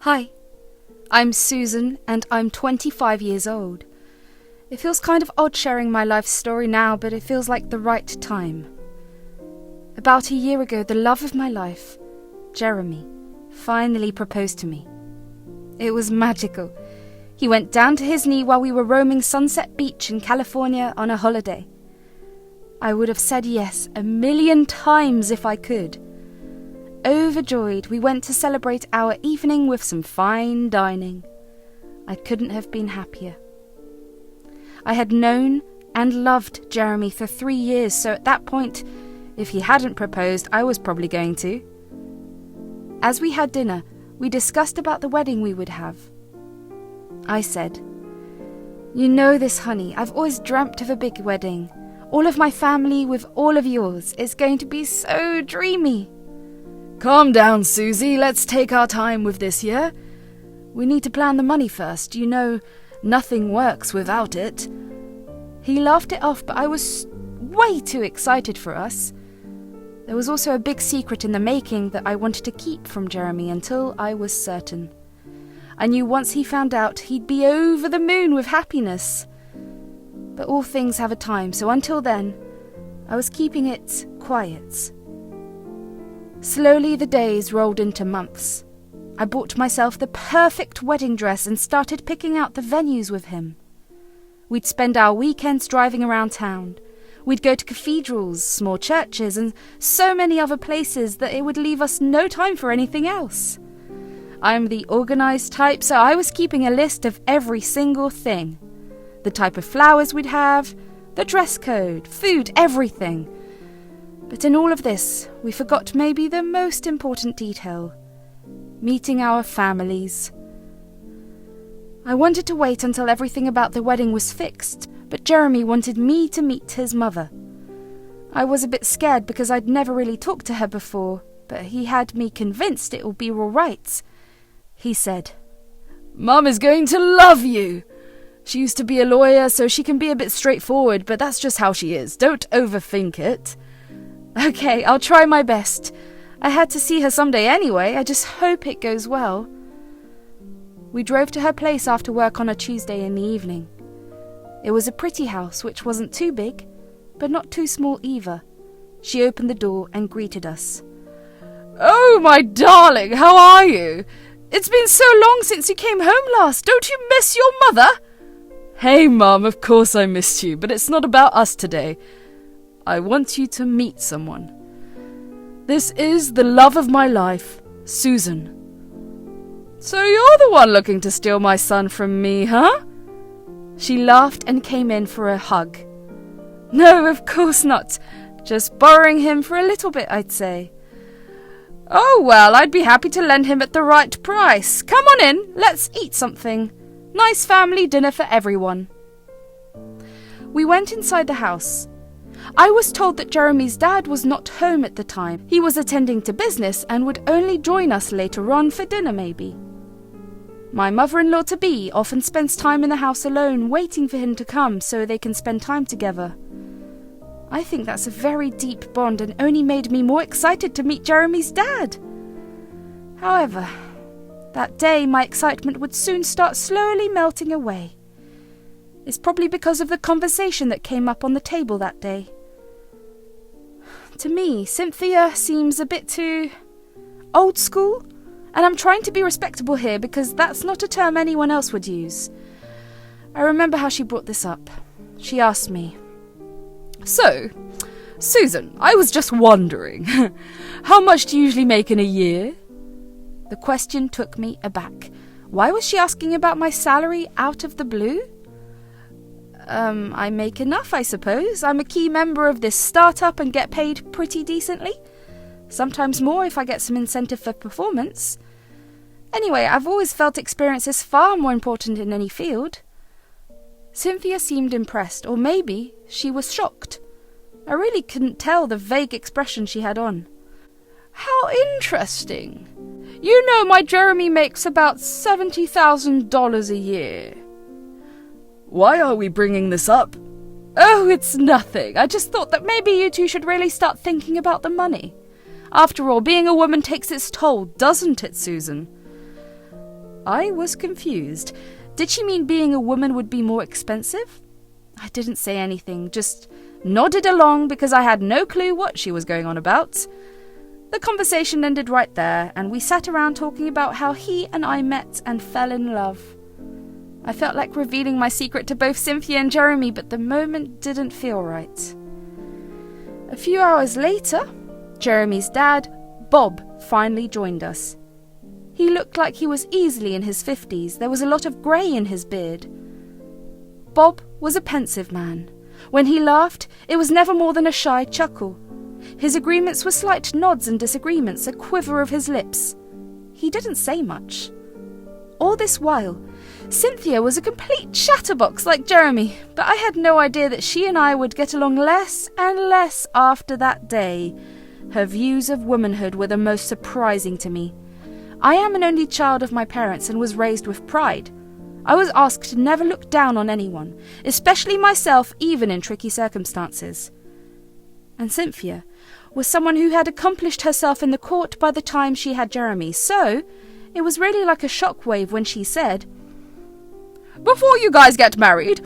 Hi, I'm Susan and I'm 25 years old. It feels kind of odd sharing my life story now, but it feels like the right time. About a year ago, the love of my life, Jeremy, finally proposed to me. It was magical. He went down to his knee while we were roaming Sunset Beach in California on a holiday. I would have said yes 1,000,000 times if I could. Overjoyed, we went to celebrate our evening with some fine dining. I couldn't have been happier. I had known and loved Jeremy for 3 years, so at that point, if he hadn't proposed, I was probably going to. As we had dinner, we discussed about the wedding we would have. I said, "You know this, honey, I've always dreamt of a big wedding. All of my family with all of yours. It's going to be so dreamy." "Calm down, Susie. Let's take our time with this, yeah? We need to plan the money first. You know, nothing works without it." He laughed it off, but I was way too excited for us. There was also a big secret in the making that I wanted to keep from Jeremy until I was certain. I knew once he found out, he'd be over the moon with happiness. But all things have a time, so until then, I was keeping it quiet. Slowly the days rolled into months. I bought myself the perfect wedding dress and started picking out the venues with him. We'd spend our weekends driving around town. We'd go to cathedrals, small churches, and so many other places that it would leave us no time for anything else. I'm the organised type, so I was keeping a list of every single thing. The type of flowers we'd have, the dress code, food, everything. But in all of this, we forgot maybe the most important detail: meeting our families. I wanted to wait until everything about the wedding was fixed, but Jeremy wanted me to meet his mother. I was a bit scared because I'd never really talked to her before, but he had me convinced it would be all right. He said, "Mum is going to love you. She used to be a lawyer, so she can be a bit straightforward, but that's just how she is. Don't overthink it." "Okay, I'll try my best. I had to see her someday anyway. I just hope it goes well." We drove to her place after work on a Tuesday in the evening. It was a pretty house, which wasn't too big, but not too small either. She opened the door and greeted us. "Oh, my darling, how are you? It's been so long since you came home last. Don't you miss your mother?" "Hey, Mum, of course I missed you, but it's not about us today. I want you to meet someone. This is the love of my life, Susan." "So you're the one looking to steal my son from me, huh?" She laughed and came in for a hug. "No, of course not. Just borrowing him for a little bit, I'd say." "Oh, well, I'd be happy to lend him at the right price. Come on in, let's eat something. Nice family dinner for everyone." We went inside the house. I was told that Jeremy's dad was not home at the time. He was attending to business and would only join us later on for dinner maybe. My mother-in-law-to-be often spends time in the house alone waiting for him to come so they can spend time together. I think that's a very deep bond and only made me more excited to meet Jeremy's dad. However, that day my excitement would soon start slowly melting away. It's probably because of the conversation that came up on the table that day. To me, Cynthia seems a bit too old school, and I'm trying to be respectable here because that's not a term anyone else would use. I remember how she brought this up. She asked me, "So, Susan, I was just wondering, how much do you usually make in a year?" The question took me aback. Why was she asking about my salary out of the blue? I make enough, I suppose. I'm a key member of this startup and get paid pretty decently. Sometimes more if I get some incentive for performance. Anyway, I've always felt experience is far more important in any field. Cynthia seemed impressed, or maybe she was shocked. I really couldn't tell the vague expression she had on. "How interesting. You know my Jeremy makes about $70,000 a year." "Why are we bringing this up?" "Oh, it's nothing. I just thought that maybe you two should really start thinking about the money. After all, being a woman takes its toll, doesn't it, Susan?" I was confused. Did she mean being a woman would be more expensive? I didn't say anything, just nodded along because I had no clue what she was going on about. The conversation ended right there, and we sat around talking about how he and I met and fell in love. I felt like revealing my secret to both Cynthia and Jeremy, but the moment didn't feel right. A few hours later, Jeremy's dad, Bob, finally joined us. He looked like he was easily in his 50s. There was a lot of grey in his beard. Bob was a pensive man. When he laughed, it was never more than a shy chuckle. His agreements were slight nods and disagreements, a quiver of his lips. He didn't say much. All this while, Cynthia was a complete chatterbox like Jeremy, but I had no idea that she and I would get along less and less after that day. Her views of womanhood were the most surprising to me. I am an only child of my parents and was raised with pride. I was asked to never look down on anyone, especially myself, even in tricky circumstances. And Cynthia was someone who had accomplished herself in the court by the time she had Jeremy, so it was really like a shockwave when she said, "Before you guys get married,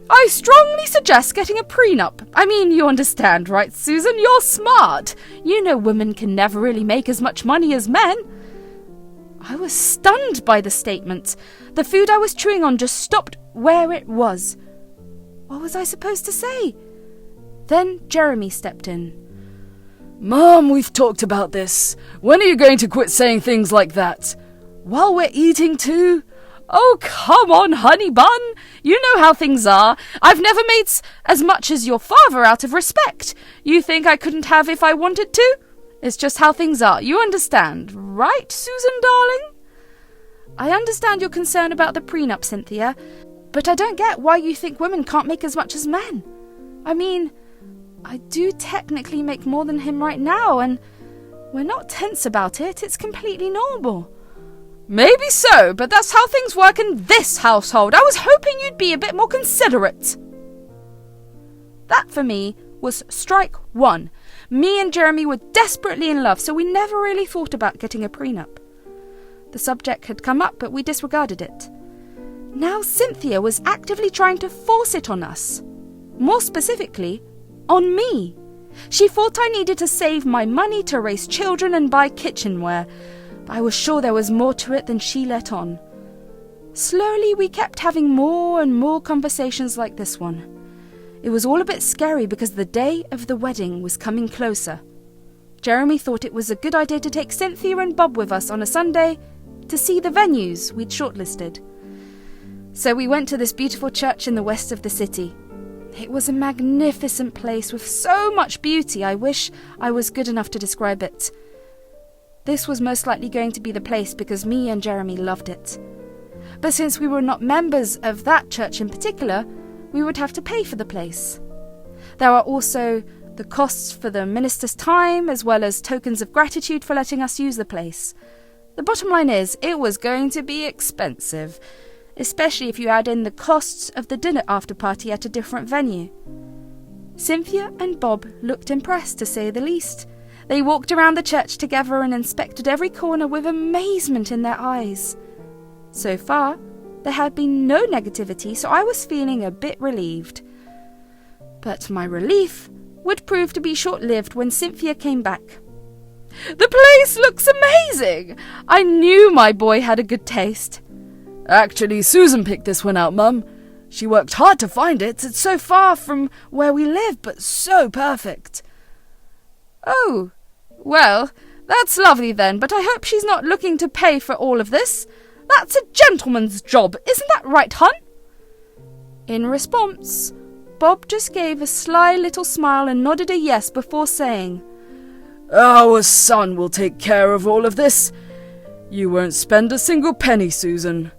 I strongly suggest getting a prenup. I mean, you understand, right, Susan? You're smart. You know women can never really make as much money as men." I was stunned by the statement. The food I was chewing on just stopped where it was. What was I supposed to say? Then Jeremy stepped in. Mom, we've talked about this. When are you going to quit saying things like that? While we're eating too? Oh, come on, honey bun. You know how things are. I've never made as much as your father out of respect. You think I couldn't have if I wanted to? It's just how things are. You understand, right, Susan, darling? I understand your concern about the prenup, Cynthia, but I don't get why you think women can't make as much as men. I mean, I do technically make more than him right now, and we're not tense about it. It's completely normal. Maybe so, but that's how things work in this household. I was hoping you'd be a bit more considerate. That, for me, was strike one. Me and Jeremy were desperately in love, so we never really thought about getting a prenup. The subject had come up, but we disregarded it. Now Cynthia was actively trying to force it on us. More specifically, on me. She thought I needed to save my money to raise children and buy kitchenware. I was sure there was more to it than she let on. Slowly, we kept having more and more conversations like this one. It was all a bit scary because the day of the wedding was coming closer. Jeremy thought it was a good idea to take Cynthia and Bob with us on a Sunday to see the venues we'd shortlisted. So we went to this beautiful church in the west of the city. It was a magnificent place with so much beauty, I wish I was good enough to describe it. This was most likely going to be the place because me and Jeremy loved it. But since we were not members of that church in particular, we would have to pay for the place. There are also the costs for the minister's time, as well as tokens of gratitude for letting us use the place. The bottom line is, it was going to be expensive, especially if you add in the costs of the dinner after party at a different venue. Cynthia and Bob looked impressed, to say the least. They walked around the church together and inspected every corner with amazement in their eyes. So far, there had been no negativity, so I was feeling a bit relieved. But my relief would prove to be short-lived when Cynthia came back. "The place looks amazing! I knew my boy had a good taste." "Actually, Susan picked this one out, Mum. She worked hard to find it. It's so far from where we live, but so perfect." "Oh, well, that's lovely then, but I hope she's not looking to pay for all of this. That's a gentleman's job, isn't that right, hon?" In response, Bob just gave a sly little smile and nodded a yes before saying, "Our son will take care of all of this. You won't spend a single penny, Susan."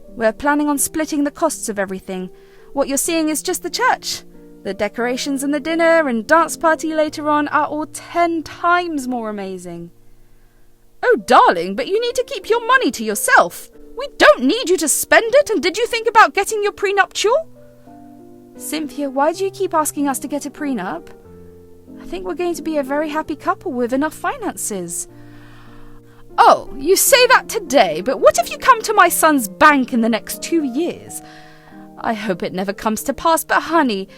"We're planning on splitting the costs of everything. What you're seeing is just the church. The decorations and the dinner and dance party later on are all 10 times more amazing." "Oh, darling, but you need to keep your money to yourself. We don't need you to spend it, and did you think about getting your prenuptial?" "Cynthia, why do you keep asking us to get a prenup? I think we're going to be a very happy couple with enough finances." Oh, you say that today, but what if you come to my son's bank in the next 2 years? I hope it never comes to pass, but honey,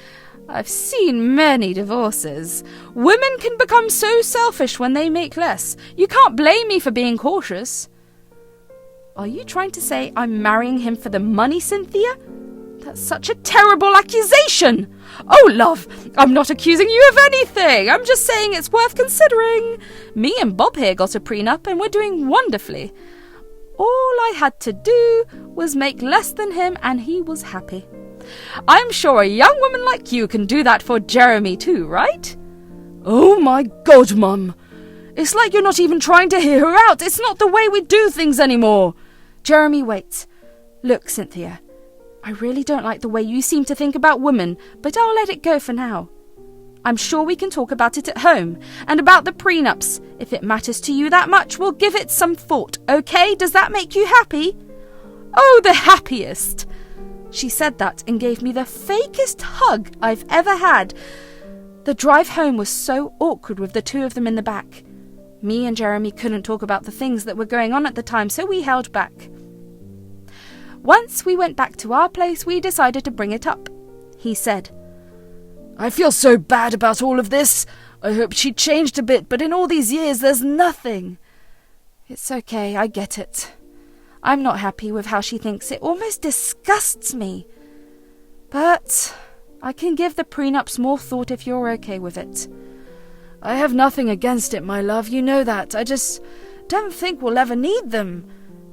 I've seen many divorces. Women can become so selfish when they make less. You can't blame me for being cautious. Are you trying to say I'm marrying him for the money, Cynthia? That's such a terrible accusation. Oh, love, I'm not accusing you of anything. I'm just saying it's worth considering. Me and Bob here got a prenup and we're doing wonderfully. All I had to do was make less than him and he was happy. I'm sure a young woman like you can do that for Jeremy too, right? Oh my God, Mum. It's like you're not even trying to hear her out. It's not the way we do things anymore. Jeremy, wait. Look, Cynthia, I really don't like the way you seem to think about women, but I'll let it go for now. I'm sure we can talk about it at home, and about the prenups. If it matters to you that much, we'll give it some thought, okay? Does that make you happy? Oh, the happiest. She said that and gave me the fakest hug I've ever had. The drive home was so awkward with the two of them in the back. Me and Jeremy couldn't talk about the things that were going on at the time, so we held back. Once we went back to our place, we decided to bring it up. He said, I feel so bad about all of this. I hope she changed a bit, but in all these years there's nothing. It's okay, I get it. I'm not happy with how she thinks. It almost disgusts me. But I can give the prenups more thought if you're okay with it. I have nothing against it, my love. You know that. I just don't think we'll ever need them.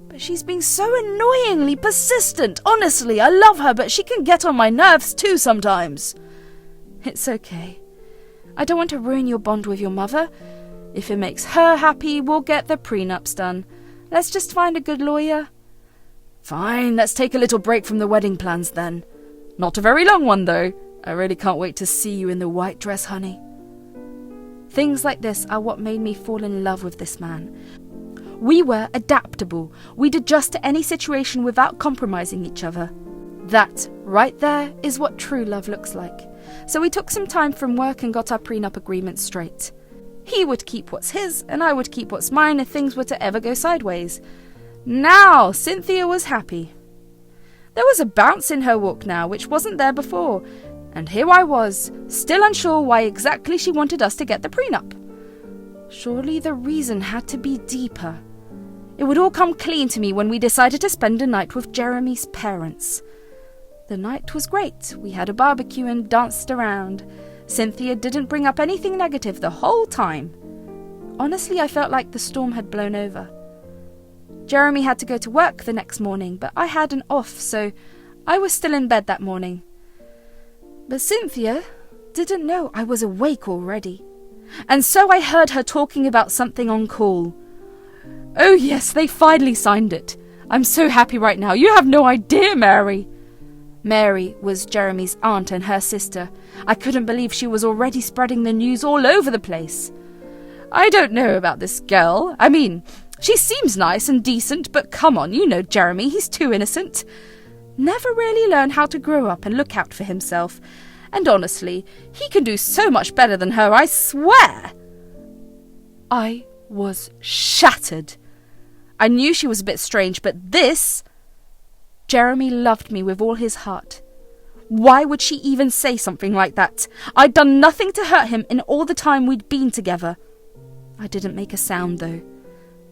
But she's been so annoyingly persistent. Honestly, I love her, but she can get on my nerves too sometimes. It's okay. I don't want to ruin your bond with your mother. If it makes her happy, we'll get the prenups done. Let's just find a good lawyer. Fine, let's take a little break from the wedding plans then. Not a very long one, though. I really can't wait to see you in the white dress, honey. Things like this are what made me fall in love with this man. We were adaptable. We'd adjust to any situation without compromising each other. That, right there, is what true love looks like. So we took some time from work and got our prenup agreement straight. He would keep what's his, and I would keep what's mine if things were to ever go sideways. Now, Cynthia was happy. There was a bounce in her walk now, which wasn't there before, and here I was, still unsure why exactly she wanted us to get the prenup. Surely the reason had to be deeper. It would all come clean to me when we decided to spend a night with Jeremy's parents. The night was great. We had a barbecue and danced around. Cynthia didn't bring up anything negative the whole time. Honestly, I felt like the storm had blown over. Jeremy had to go to work the next morning, but I had an off, so I was still in bed that morning. But Cynthia didn't know I was awake already. And so I heard her talking about something on call. Oh yes, they finally signed it. I'm so happy right now. You have no idea, Mary. Mary was Jeremy's aunt and her sister. I couldn't believe she was already spreading the news all over the place. I don't know about this girl. I mean, she seems nice and decent, but come on, you know Jeremy, he's too innocent. Never really learned how to grow up and look out for himself. And honestly, he can do so much better than her, I swear. I was shattered. I knew she was a bit strange, but this... Jeremy loved me with all his heart. Why would she even say something like that? I'd done nothing to hurt him in all the time we'd been together. I didn't make a sound, though.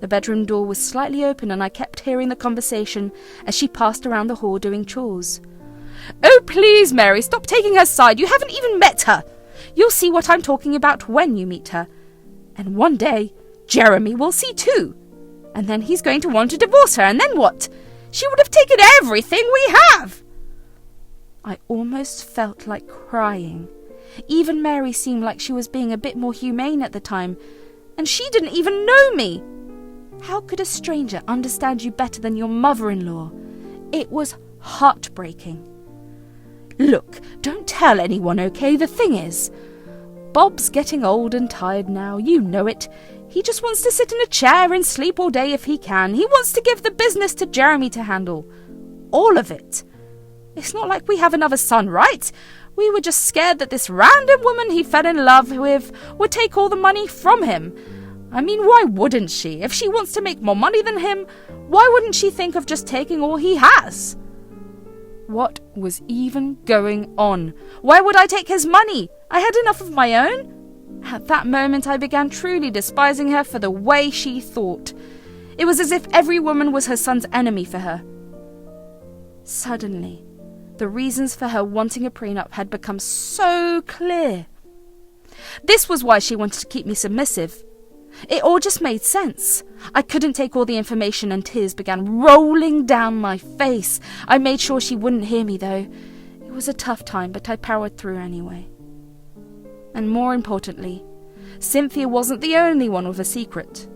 The bedroom door was slightly open and I kept hearing the conversation as she passed around the hall doing chores. Oh, please, Mary, stop taking her side. You haven't even met her. You'll see what I'm talking about when you meet her. And one day, Jeremy will see too. And then he's going to want to divorce her, and then what? She would have taken everything we have. I almost felt like crying. Even Mary seemed like she was being a bit more humane at the time, and she didn't even know me. How could a stranger understand you better than your mother-in-law? It was heartbreaking. Look, don't tell anyone, okay? The thing is, Bob's getting old and tired now, you know it. He just wants to sit in a chair and sleep all day if he can. He wants to give the business to Jeremy to handle. All of it. It's not like we have another son, right? We were just scared that this random woman he fell in love with would take all the money from him. I mean, why wouldn't she? If she wants to make more money than him, why wouldn't she think of just taking all he has? What was even going on? Why would I take his money? I had enough of my own. At that moment, I began truly despising her for the way she thought. It was as if every woman was her son's enemy for her. Suddenly, the reasons for her wanting a prenup had become so clear. This was why she wanted to keep me submissive. It all just made sense. I couldn't take all the information and tears began rolling down my face. I made sure she wouldn't hear me though. It was a tough time, but I powered through anyway. And more importantly, Cynthia wasn't the only one with a secret.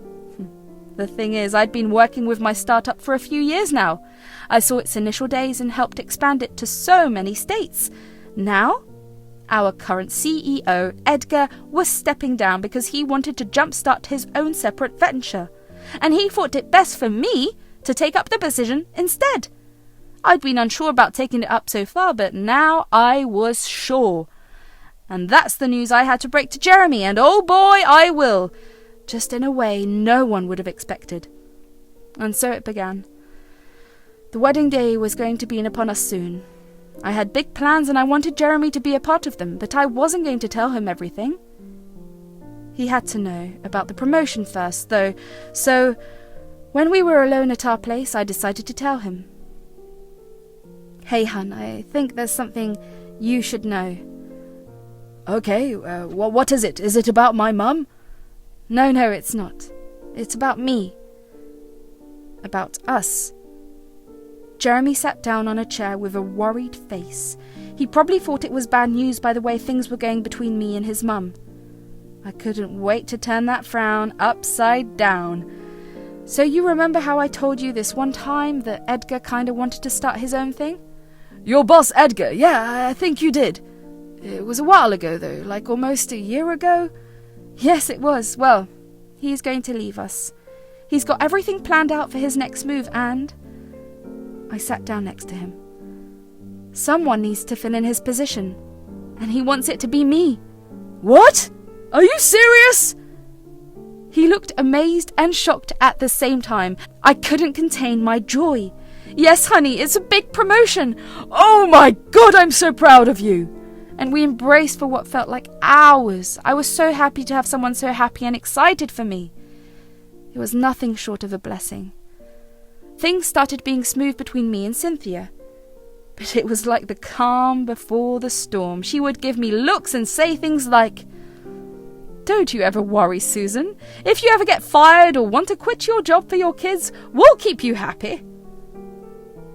The thing is, I'd been working with my startup for a few years now. I saw its initial days and helped expand it to so many states. Now, our current CEO, Edgar, was stepping down because he wanted to jumpstart his own separate venture, and he thought it best for me to take up the position instead. I'd been unsure about taking it up so far, but now I was sure. And that's the news I had to break to Jeremy, and oh boy, I will! Just in a way no one would have expected. And so it began. The wedding day was going to be upon us soon. I had big plans and I wanted Jeremy to be a part of them, but I wasn't going to tell him everything. He had to know about the promotion first, though, so when we were alone at our place, I decided to tell him. Hey, hun, I think there's something you should know. Okay, what is it? Is it about my mum? No, it's not. It's about me. About us. Jeremy sat down on a chair with a worried face. He probably thought it was bad news by the way things were going between me and his mum. I couldn't wait to turn that frown upside down. So you remember how I told you this one time that Edgar kinda wanted to start his own thing? Your boss Edgar, yeah, I think you did. It was a while ago though, like almost a year ago. Yes, it was. Well, he's going to leave us. He's got everything planned out for his next move and... I sat down next to him. Someone needs to fill in his position, and he wants it to be me. What? Are you serious? He looked amazed and shocked at the same time. I couldn't contain my joy. Yes, honey, it's a big promotion. Oh my God, I'm so proud of you. And we embraced for what felt like hours. I was so happy to have someone so happy and excited for me. It was nothing short of a blessing. Things started being smooth between me and Cynthia. But it was like the calm before the storm. She would give me looks and say things like, "Don't you ever worry, Susan. If you ever get fired or want to quit your job for your kids, we'll keep you happy."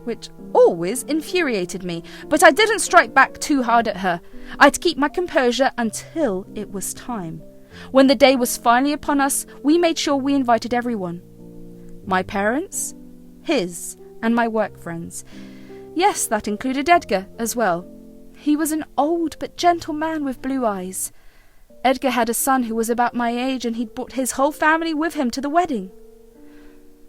Which always infuriated me, but I didn't strike back too hard at her. I'd keep my composure until it was time. When the day was finally upon us, we made sure we invited everyone. My parents, his, and my work friends. Yes, that included Edgar as well. He was an old but gentle man with blue eyes. Edgar had a son who was about my age, and he'd brought his whole family with him to the wedding.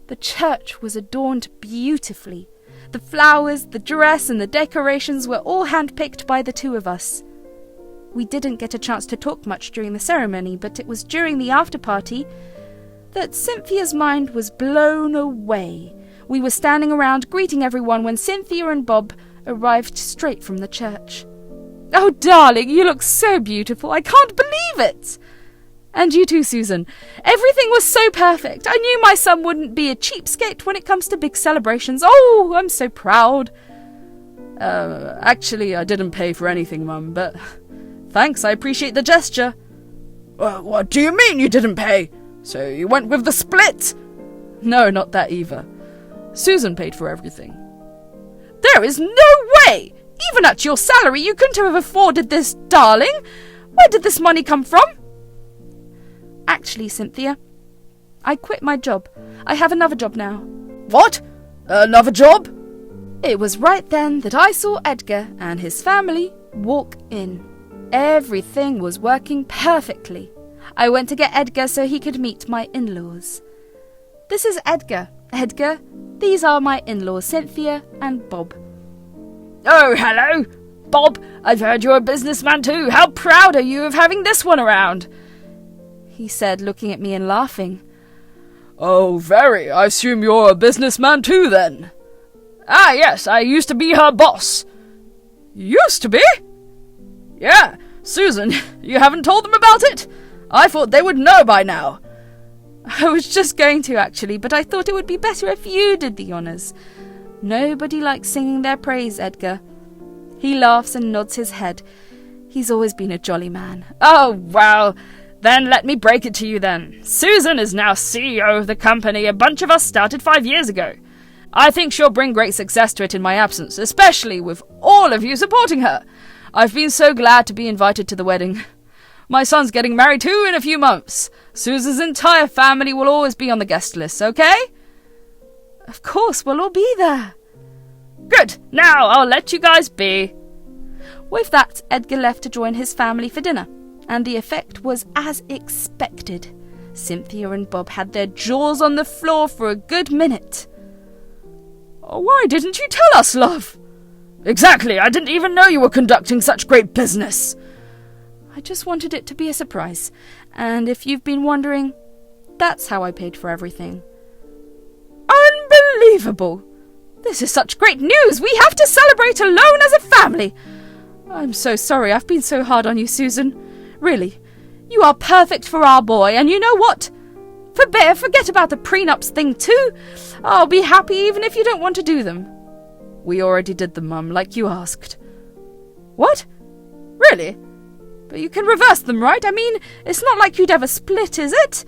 The church was adorned beautifully. The flowers, the dress, and the decorations were all hand-picked by the two of us. We didn't get a chance to talk much during the ceremony, but it was during the after-party that Cynthia's mind was blown away. We were standing around greeting everyone when Cynthia and Bob arrived straight from the church. "Oh, darling, you look so beautiful. I can't believe it." "And you too, Susan. Everything was so perfect. I knew my son wouldn't be a cheapskate when it comes to big celebrations. Oh, I'm so proud." Actually, I didn't pay for anything, Mum, but thanks, I appreciate the gesture." What do you mean you didn't pay? So you went with the split? No, not that either. Susan paid for everything. There is no way! Even at your salary, you couldn't have afforded this, darling. Where did this money come from? Actually, Cynthia, I quit my job. I have another job now. What? Another job? It was right then that I saw Edgar and his family walk in. Everything was working perfectly. I went to get Edgar so he could meet my in-laws. This is Edgar. Edgar, these are my in-laws, Cynthia and Bob. Oh, hello. Bob, I've heard you're a businessman too. How proud are you of having this one around? he said, looking at me and laughing. Oh, very. I assume you're a businessman too, then? Ah, yes, I used to be her boss. Used to be? Yeah, Susan, you haven't told them about it? I thought they would know by now. I was just going to, actually, but I thought it would be better if you did the honours. Nobody likes singing their praise, Edgar. He laughs and nods his head. He's always been a jolly man. Oh, well, then let me break it to you then. Susan is now CEO of the company a bunch of us started 5 years ago. I think she'll bring great success to it in my absence, especially with all of you supporting her. I've been so glad to be invited to the wedding. My son's getting married too in a few months. Susan's entire family will always be on the guest list, okay? Of course, we'll all be there. Good. Now I'll let you guys be. With that, Edgar left to join his family for dinner, and the effect was as expected. Cynthia and Bob had their jaws on the floor for a good minute. Oh, why didn't you tell us, love? Exactly, I didn't even know you were conducting such great business. I just wanted it to be a surprise, and if you've been wondering, that's how I paid for everything. Unbelievable! This is such great news! We have to celebrate alone as a family! I'm so sorry I've been so hard on you, Susan. Really, you are perfect for our boy, and you know what? Forget about the prenups thing too. I'll be happy even if you don't want to do them. We already did them, Mum, like you asked. What? Really? But you can reverse them, right? I mean, it's not like you'd ever split, is it?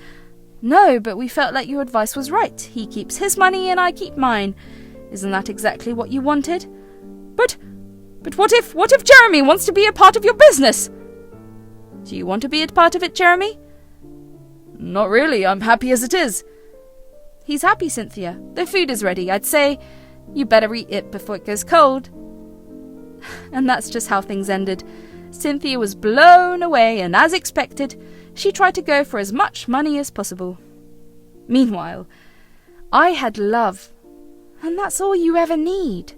No, but we felt like your advice was right. He keeps his money and I keep mine. Isn't that exactly what you wanted? But what if Jeremy wants to be a part of your business? Do you want to be a part of it, Jeremy? Not really. I'm happy as it is. He's happy, Cynthia. The food is ready. I'd say you better eat it before it goes cold. And that's just how things ended. Cynthia was blown away, and as expected, she tried to go for as much money as possible. Meanwhile, I had love, and that's all you ever need.